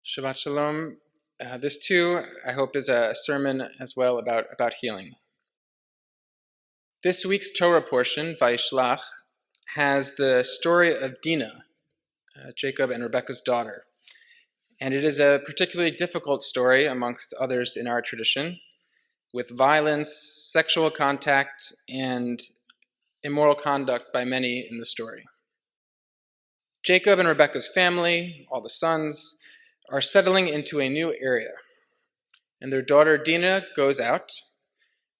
Shabbat Shalom. This too, I hope, is a sermon as well about healing. This week's Torah portion, Vayishlach, has the story of Dinah, Jacob and Rebekah's daughter. And it is a particularly difficult story amongst others in our tradition, with violence, sexual contact, and immoral conduct by many in the story. Jacob and Rebekah's family, all the sons, are settling into a new area. And their daughter Dinah goes out,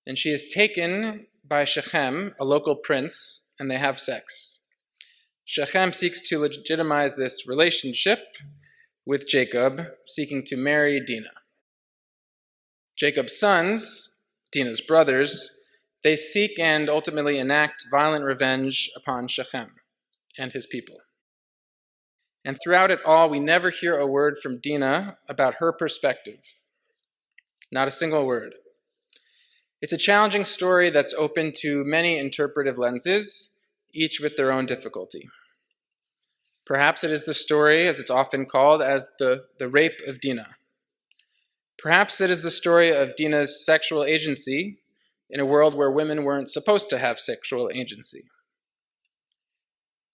and she is taken by Shechem, a local prince, and they have sex. Shechem seeks to legitimize this relationship with Jacob, seeking to marry Dinah. Jacob's sons, Dinah's brothers, they seek and ultimately enact violent revenge upon Shechem and his people. And throughout it all, we never hear a word from Dinah about her perspective. Not a single word. It's a challenging story that's open to many interpretive lenses, each with their own difficulty. Perhaps it is the story, as it's often called, as the rape of Dinah. Perhaps it is the story of Dinah's sexual agency in a world where women weren't supposed to have sexual agency.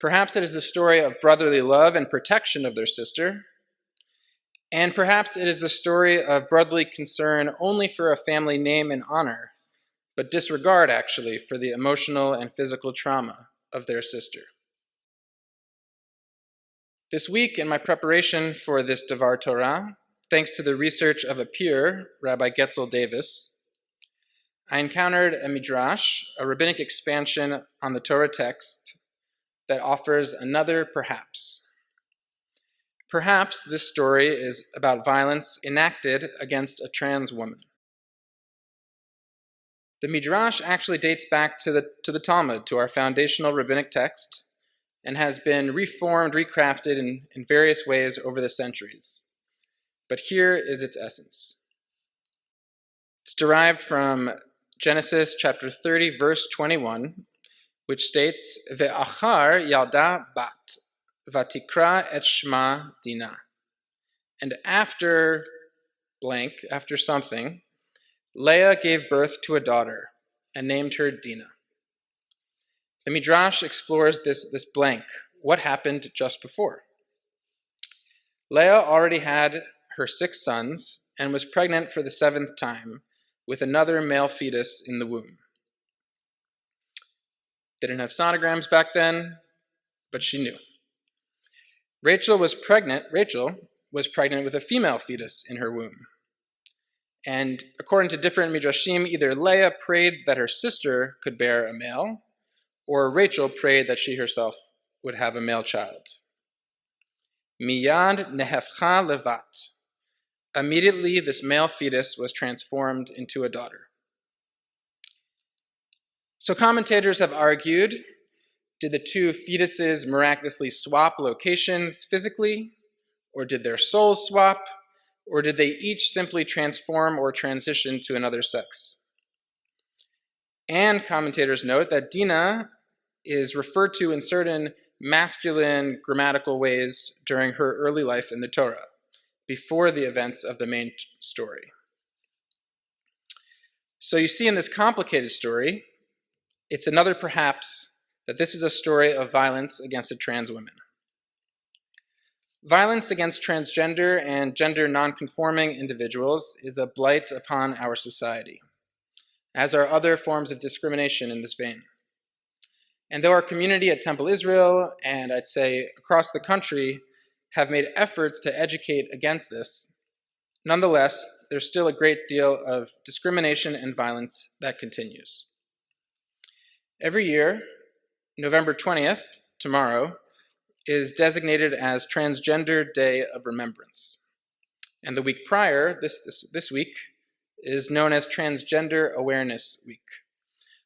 Perhaps it is the story of brotherly love and protection of their sister. And perhaps it is the story of brotherly concern only for a family name and honor, but disregard, actually, for the emotional and physical trauma of their sister. This week, in my preparation for this Devar Torah, thanks to the research of a peer, Rabbi Davis, I encountered a midrash, a rabbinic expansion on the Torah text, that offers another perhaps. Perhaps this story is about violence enacted against a trans woman. The midrash actually dates back to the Talmud, to our foundational rabbinic text, and has been reformed, recrafted in various ways over the centuries. But here is its essence. It's derived from Genesis chapter 30, verse 21, which states, Ve'achar yalda bat, vatikra et shma Dinah. And after blank, after something, Leah gave birth to a daughter and named her Dinah. The Midrash explores this blank. What happened just before? Leah already had her 6 sons and was pregnant for the 7th time with another male fetus in the womb. They didn't have sonograms back then, but she knew. Rachel was pregnant with a female fetus in her womb. And according to different midrashim, either Leah prayed that her sister could bear a male, or Rachel prayed that she herself would have a male child. Miyad nehefcha levat. Immediately, this male fetus was transformed into a daughter. So commentators have argued, did the two fetuses miraculously swap locations physically? Or did their souls swap? Or did they each simply transform or transition to another sex? And commentators note that Dinah is referred to in certain masculine grammatical ways during her early life in the Torah, before the events of the main story. So you see in this complicated story, it's another perhaps that this is a story of violence against a trans woman. Violence against transgender and gender nonconforming individuals is a blight upon our society, as are other forms of discrimination in this vein. And though our community at Temple Israel, and I'd say across the country, have made efforts to educate against this, nonetheless, there's still a great deal of discrimination and violence that continues. Every year, November 20th, tomorrow, is designated as Transgender Day of Remembrance. And the week prior, this week, is known as Transgender Awareness Week,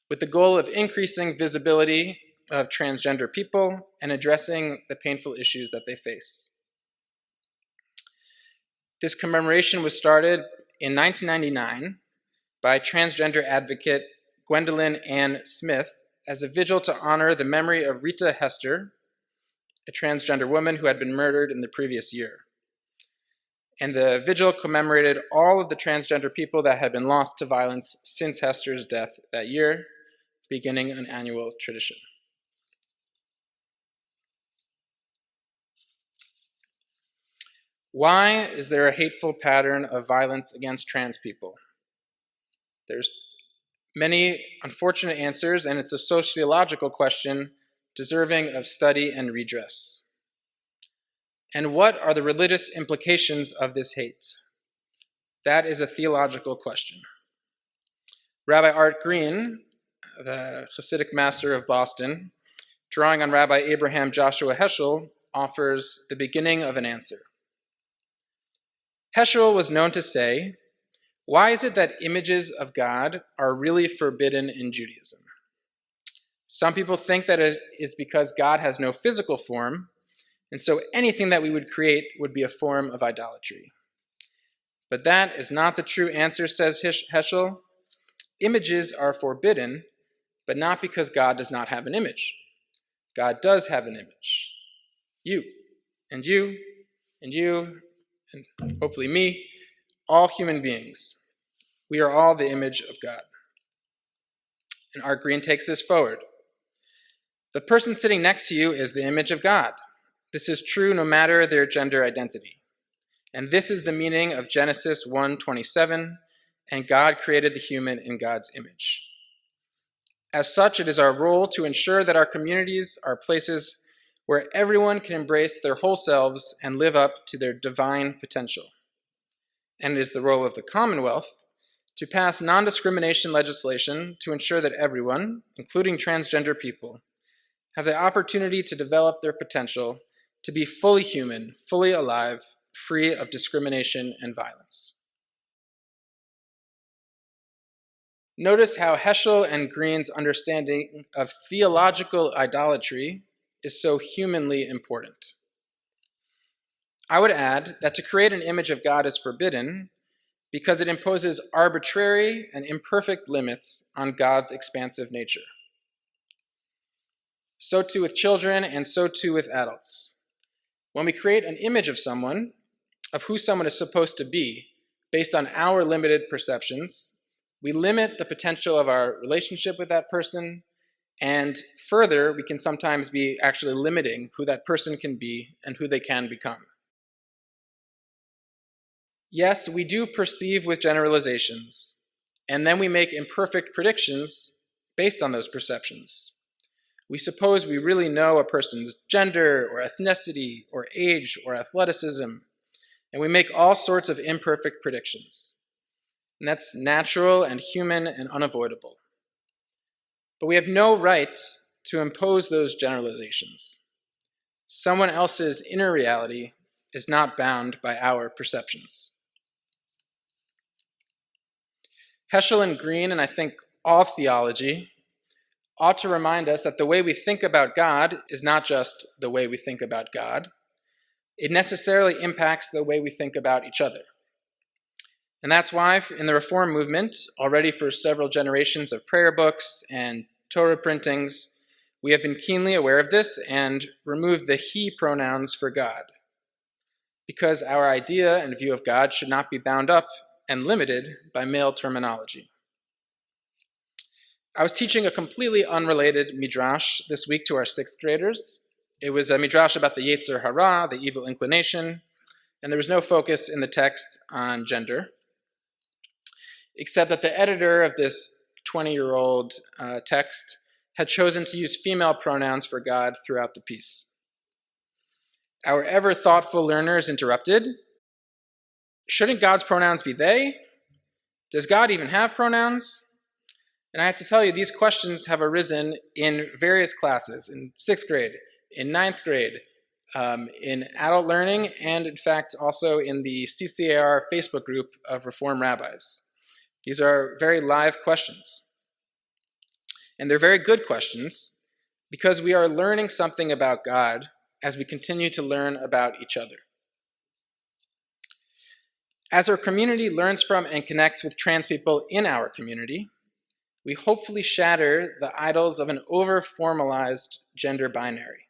with the goal of increasing visibility of transgender people and addressing the painful issues that they face. This commemoration was started in 1999 by transgender advocate Gwendolyn Ann Smith as a vigil to honor the memory of Rita Hester, a transgender woman who had been murdered in the previous year. and the vigil commemorated all of the transgender people that had been lost to violence since Hester's death that year, beginning an annual tradition. Why is there a hateful pattern of violence against trans people? There's many unfortunate answers, and it's a sociological question deserving of study and redress. And what are the religious implications of this hate? That is a theological question. Rabbi Art Green, the Hasidic master of Boston, drawing on Rabbi Abraham Joshua Heschel, offers the beginning of an answer. Heschel was known to say, "Why is it that images of God are really forbidden in Judaism? Some people think that it is because God has no physical form, and so anything that we would create would be a form of idolatry. But that is not the true answer," says Heschel. "Images are forbidden, but not because God does not have an image. God does have an image. You, and you, and you, and hopefully me, all human beings. We are all the image of God." And Art Green takes this forward. "The person sitting next to you is the image of God. This is true no matter their gender identity. And this is the meaning of Genesis 1:27, and God created the human in God's image. As such, it is our role to ensure that our communities are places where everyone can embrace their whole selves and live up to their divine potential. And it is the role of the Commonwealth to pass non-discrimination legislation to ensure that everyone, including transgender people, have the opportunity to develop their potential to be fully human, fully alive, free of discrimination and violence." Notice how Heschel and Green's understanding of theological idolatry is so humanly important. I would add that to create an image of God is forbidden because it imposes arbitrary and imperfect limits on God's expansive nature. So too with children, and so too with adults. When we create an image of someone, of who someone is supposed to be, based on our limited perceptions, we limit the potential of our relationship with that person, and further, we can sometimes be actually limiting who that person can be and who they can become. Yes, we do perceive with generalizations, and then we make imperfect predictions based on those perceptions. We suppose we really know a person's gender or ethnicity or age or athleticism, and we make all sorts of imperfect predictions. And that's natural and human and unavoidable. But we have no right to impose those generalizations. Someone else's inner reality is not bound by our perceptions. Heschel and Green, and I think all theology, ought to remind us that the way we think about God is not just the way we think about God. It necessarily impacts the way we think about each other. And that's why in the Reform movement, already for several generations of prayer books and Torah printings, we have been keenly aware of this and removed the he pronouns for God, because our idea and view of God should not be bound up and limited by male terminology. I was teaching a completely unrelated midrash this week to our 6th graders. It was a midrash about the Yetzer Hara, the evil inclination, and there was no focus in the text on gender, except that the editor of this 20-year-old text had chosen to use female pronouns for God throughout the piece. Our ever-thoughtful learners interrupted. "Shouldn't God's pronouns be they? Does God even have pronouns?" And I have to tell you, these questions have arisen in various classes, in 6th grade, in 9th grade, in adult learning, and in fact also in the CCAR Facebook group of Reform rabbis. These are very live questions. And they're very good questions because we are learning something about God as we continue to learn about each other. As our community learns from and connects with trans people in our community, we hopefully shatter the idols of an over-formalized gender binary,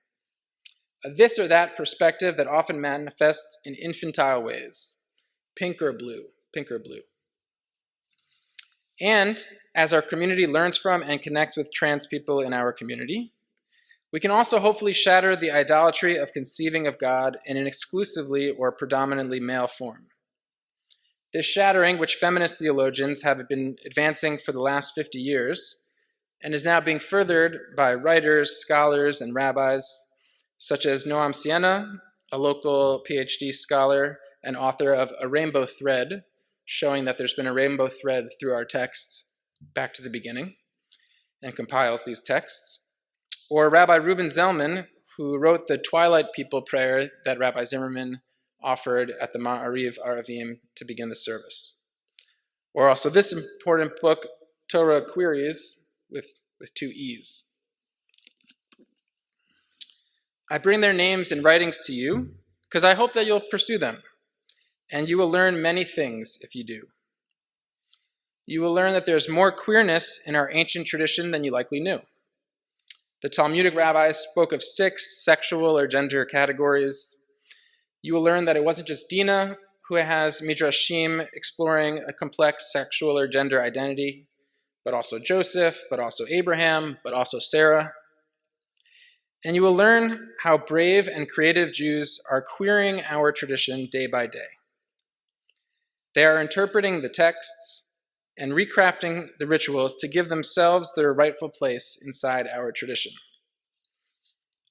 a this or that perspective that often manifests in infantile ways, pink or blue, pink or blue. And as our community learns from and connects with trans people in our community, we can also hopefully shatter the idolatry of conceiving of God in an exclusively or predominantly male form. This shattering, which feminist theologians have been advancing for the last 50 years, and is now being furthered by writers, scholars, and rabbis, such as Noam Sienna, a local PhD scholar and author of A Rainbow Thread, showing that there's been a rainbow thread through our texts back to the beginning, and compiles these texts. Or Rabbi Reuben Zellman, who wrote the Twilight People prayer that Rabbi Zimmerman offered at the Ma'ariv Aravim to begin the service. Or also this important book, Torah Queries, with 2 E's. I bring their names and writings to you because I hope that you'll pursue them, and you will learn many things if you do. You will learn that there's more queerness in our ancient tradition than you likely knew. The Talmudic rabbis spoke of 6 sexual or gender categories. You will learn that it wasn't just Dinah who has midrashim exploring a complex sexual or gender identity, but also Joseph, but also Abraham, but also Sarah. And you will learn how brave and creative Jews are queering our tradition day by day. They are interpreting the texts and recrafting the rituals to give themselves their rightful place inside our tradition.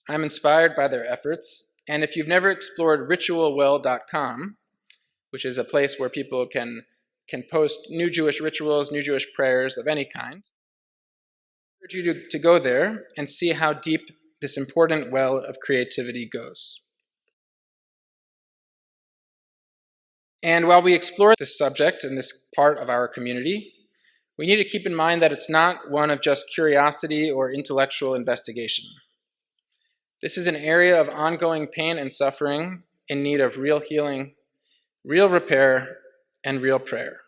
I'm inspired by their efforts, and if you've never explored ritualwell.com, which is a place where people can post new Jewish rituals, new Jewish prayers of any kind, I urge you to go there and see how deep this important well of creativity goes. And while we explore this subject and this part of our community, we need to keep in mind that it's not one of just curiosity or intellectual investigation. This is an area of ongoing pain and suffering in need of real healing, real repair, and real prayer.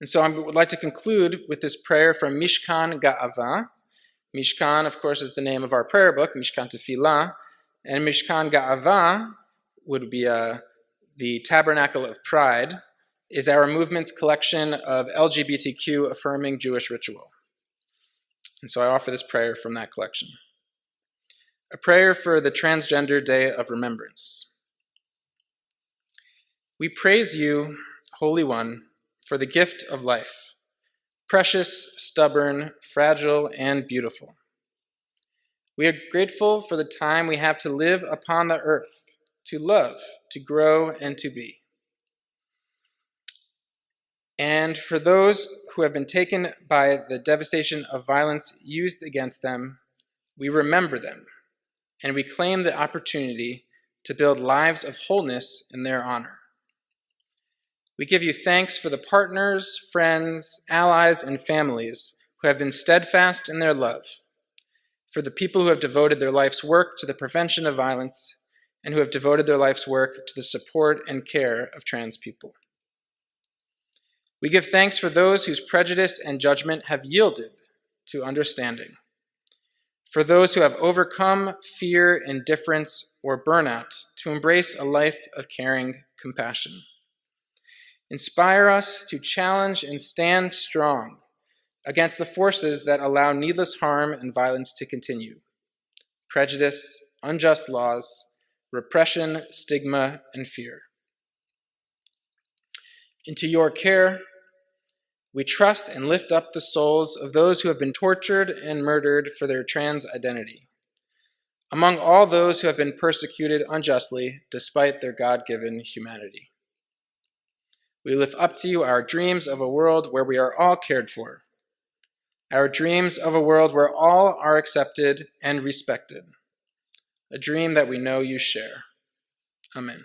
And so I would like to conclude with this prayer from Mishkan Ga'ava. Mishkan, of course, is the name of our prayer book, Mishkan Tefillah, and Mishkan Ga'ava would be the Tabernacle of Pride, is our movement's collection of LGBTQ affirming Jewish ritual. And so I offer this prayer from that collection. A prayer for the Transgender Day of Remembrance. We praise you, Holy One, for the gift of life, precious, stubborn, fragile, and beautiful. We are grateful for the time we have to live upon the earth, to love, to grow, and to be. And for those who have been taken by the devastation of violence used against them, we remember them, and we claim the opportunity to build lives of wholeness in their honor. We give you thanks for the partners, friends, allies, and families who have been steadfast in their love, for the people who have devoted their life's work to the prevention of violence, and who have devoted their life's work to the support and care of trans people. We give thanks for those whose prejudice and judgment have yielded to understanding, for those who have overcome fear, indifference, or burnout to embrace a life of caring compassion. Inspire us to challenge and stand strong against the forces that allow needless harm and violence to continue: prejudice, unjust laws, repression, stigma, and fear. Into your care, we trust and lift up the souls of those who have been tortured and murdered for their trans identity, among all those who have been persecuted unjustly despite their God-given humanity. We lift up to you our dreams of a world where we are all cared for, our dreams of a world where all are accepted and respected, a dream that we know you share. Amen.